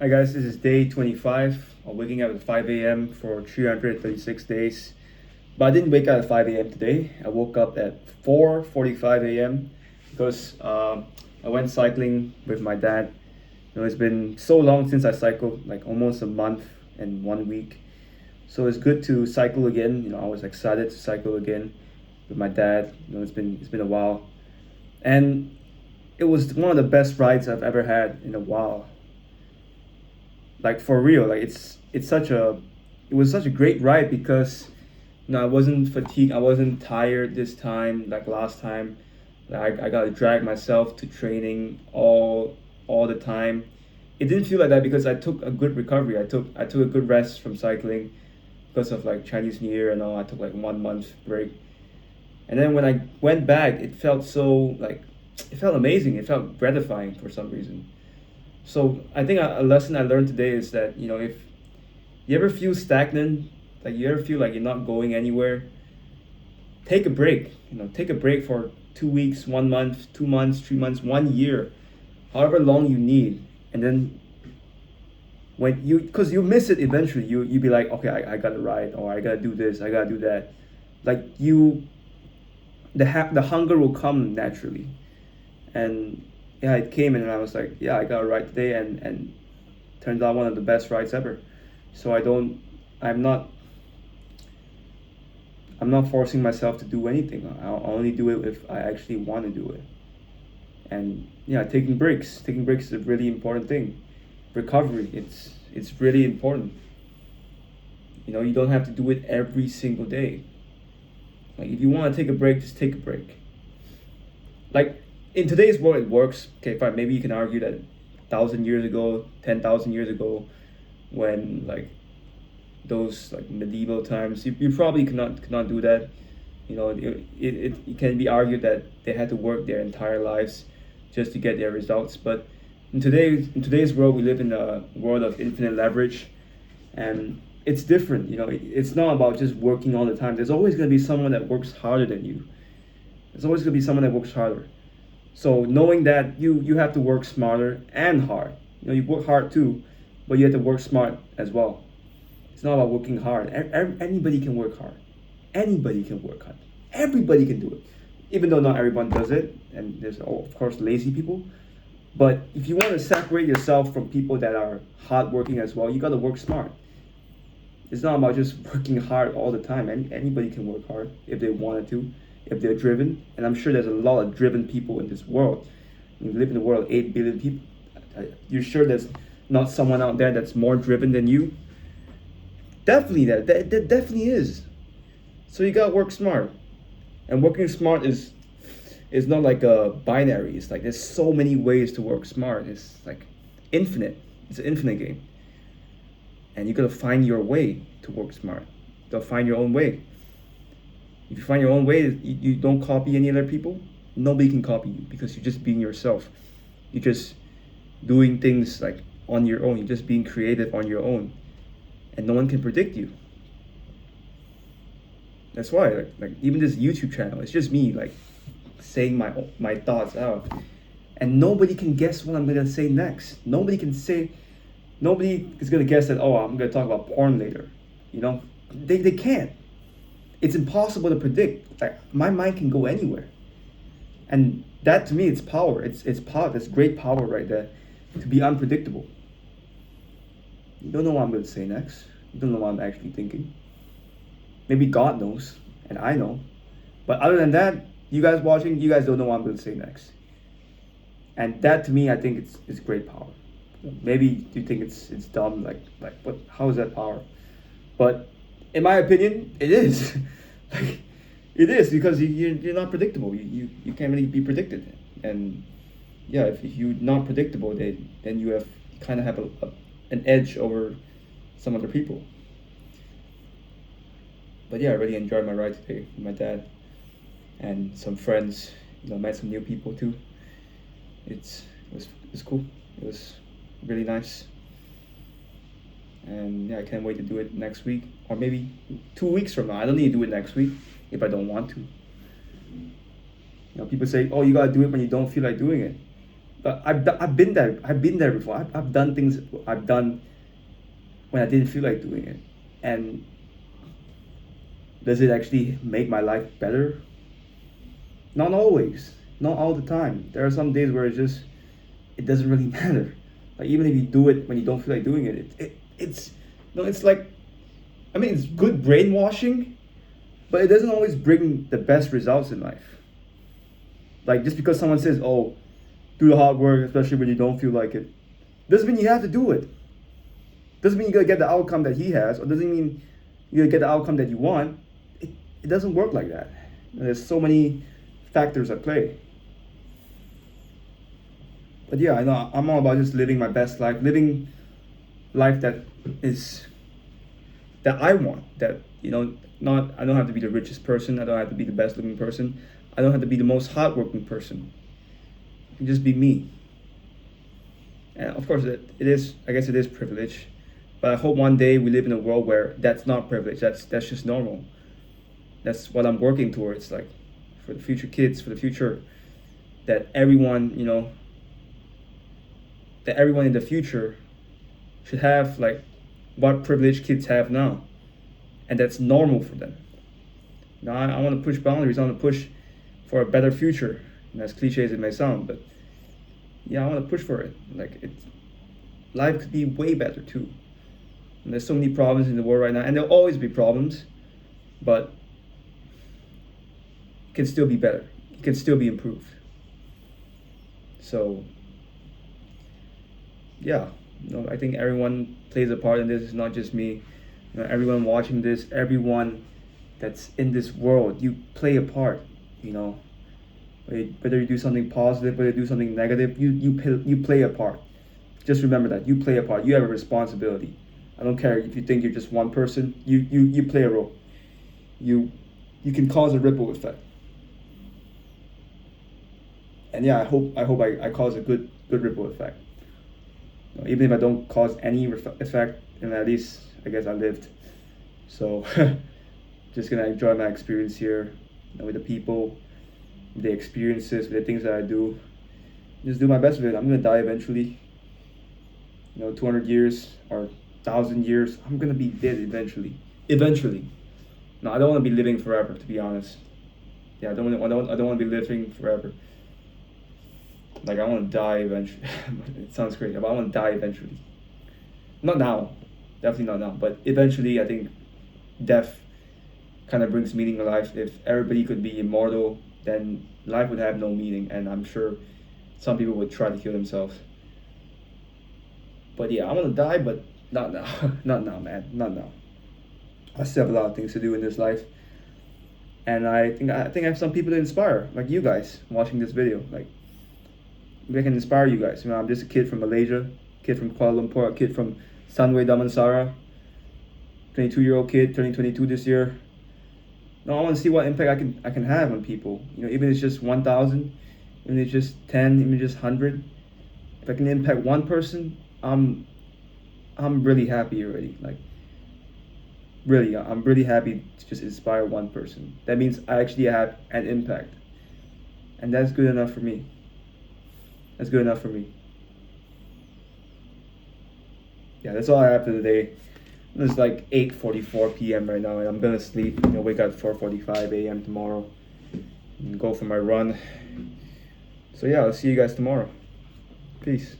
Hi guys, this is day 25. I'm waking up at 5 a.m. for 336 days. But I didn't wake up at 5 a.m. today. I woke up at 4:45 a.m. because I went cycling with my dad. It's been so long since I cycled, like almost a month and 1 week. So it's good to cycle again. I was excited to cycle again with my dad. It's been a while. And it was one of the best rides I've ever had in a while, like for real. Like it was such a great ride because I wasn't fatigued, I wasn't tired this time like last time. Like I got to drag myself to training all the time. It didn't feel like that because I took a good recovery. I took a good rest from cycling because of like Chinese New Year and all. I took like 1 month break, and then when I went back, it felt amazing. It felt gratifying for some reason. So I think a lesson I learned today is that if you ever feel stagnant, like you ever feel like you're not going anywhere, take a break. Take a break for 2 weeks, 1 month, 2 months, 3 months, 1 year, however long you need, and then because you miss it eventually, you be like, okay, I gotta ride, or I gotta do this, I gotta do that. Like the hunger will come naturally, and yeah, it came, and I was like, yeah, I got a ride today, and turns out one of the best rides ever. So I'm not I'm not forcing myself to do anything. I'll only do it if I actually want to do it. And yeah, taking breaks is a really important thing. Recovery, it's really important. You don't have to do it every single day. Like if you want to take a break, just take a break. Like in today's world, it works. Okay, fine. Maybe you can argue that 1,000 years ago, 10,000 years ago, when like those like medieval times, you probably cannot do that. It can be argued that they had to work their entire lives just to get their results. But in today's world, we live in a world of infinite leverage, and it's different. It's not about just working all the time. There's always going to be someone that works harder than you. There's always going to be someone that works harder. So knowing that you have to work smarter and hard. You work hard too, but you have to work smart as well. It's not about working hard. Anybody can work hard. Anybody can work hard. Everybody can do it. Even though not everyone does it, and there's of course lazy people. But if you want to separate yourself from people that are hardworking as well, you got to work smart. It's not about just working hard all the time. Anybody can work hard if they wanted to, if they're driven. And I'm sure there's a lot of driven people in this world. We live in a world of 8 billion people. You're sure there's not someone out there that's more driven than you? Definitely, that definitely is. So you gotta work smart, and working smart is not like a binary. It's like there's so many ways to work smart. It's like infinite. It's an infinite game, and you gotta find your way to work smart. You gotta find your own way. If you find your own way, you don't copy any other people. Nobody can copy you because you're just being yourself. You're just doing things like on your own. You're just being creative on your own, and no one can predict you. That's why, like even this YouTube channel, it's just me like saying my thoughts out, and nobody can guess what I'm gonna say next. Nobody is gonna guess that. Oh, I'm gonna talk about porn later. They can't. It's impossible to predict. Like my mind can go anywhere, and that to me, it's power. It's power. That's great power right there, to be unpredictable. You don't know what I'm gonna say next. You don't know what I'm actually thinking. Maybe God knows, and I know. But other than that, you guys watching, you guys don't know what I'm going to say next. And that to me, I think it's great power. Maybe you think it's dumb, like what? How is that power? But in my opinion, it is. Like it is because you're not predictable. You can't really be predicted. And yeah, if you're not predictable, then you kind of have an edge over some other people. But yeah, I really enjoyed my ride today with my dad and some friends. Met some new people too. It was cool. It was really nice. And yeah, I can't wait to do it next week, or maybe 2 weeks from now. I don't need to do it next week if I don't want to. People say, "Oh, you gotta do it when you don't feel like doing it." But I've been there. I've been there before. I've done things I've done when I didn't feel like doing it. And does it actually make my life better? Not always. Not all the time. There are some days where it doesn't really matter. Like even if you do it when you don't feel like doing it, it's no, it's like, I mean, it's good brainwashing, but it doesn't always bring the best results in life. Like just because someone says, "Oh, do the hard work," especially when you don't feel like it, doesn't mean you have to do it. Doesn't mean you're gonna get the outcome that he has, or doesn't mean you're gonna get the outcome that you want. It doesn't work like that. There's so many factors at play. But yeah, I know I'm all about just living my best life, living life is that I want. That not I don't have to be the richest person. I don't have to be the best looking person. I don't have to be the most hardworking person. I can just be me. And of course, it is. I guess it is privilege, but I hope one day we live in a world where that's not privilege. That's just normal. That's what I'm working towards. Like for the future kids, for the future, that everyone that everyone in the future should have like what privileged kids have now, and that's normal for them. Now I want to push boundaries. I want to push for a better future. And as cliche as it may sound, but yeah, I want to push for it. Like life could be way better too. And there's so many problems in the world right now, and there'll always be problems, but it can still be better. It can still be improved. So yeah, I think everyone plays a part in this. It's not just me. Everyone watching this, everyone that's in this world, you play a part. Whether you do something positive, whether you do something negative, you play a part. Just remember that you play a part. You have a responsibility. I don't care if you think you're just one person. You play a role. You can cause a ripple effect. And yeah, I hope I cause a good ripple effect. Even if I don't cause any effect, and at least I guess I lived. So just gonna enjoy my experience here, with the people, with the experiences, with the things that I do. Just do my best with it. I'm gonna die eventually. 200 years or 1,000 years, I'm gonna be dead eventually. Eventually. No, I don't want to be living forever, to be honest. Yeah, I don't want to be living forever. Like I want to die eventually. It sounds crazy, but I want to die eventually. Not now, definitely not now. But eventually, I think death kind of brings meaning to life. If everybody could be immortal, then life would have no meaning, and I'm sure some people would try to kill themselves. But yeah, I want to die, but not now. Not now, man. Not now. I still have a lot of things to do in this life, and I think I have some people to inspire, like you guys watching this video. Like maybe I can inspire you guys. I'm just a kid from Malaysia, kid from Kuala Lumpur, a kid from Sunway Damansara, 22-year-old kid turning 22 this year. No, I want to see what impact I can have on people. Even if it's just 1,000, even if it's just 10, even if it's just 100. If I can impact one person, I'm really happy already. Like really, I'm really happy to just inspire one person. That means I actually have an impact, and that's good enough for me. That's good enough for me. Yeah, that's all I have for today. It's like 8:44 p.m. right now, and I'm gonna sleep. Wake up at 4:45 a.m. tomorrow, and go for my run. So yeah, I'll see you guys tomorrow. Peace.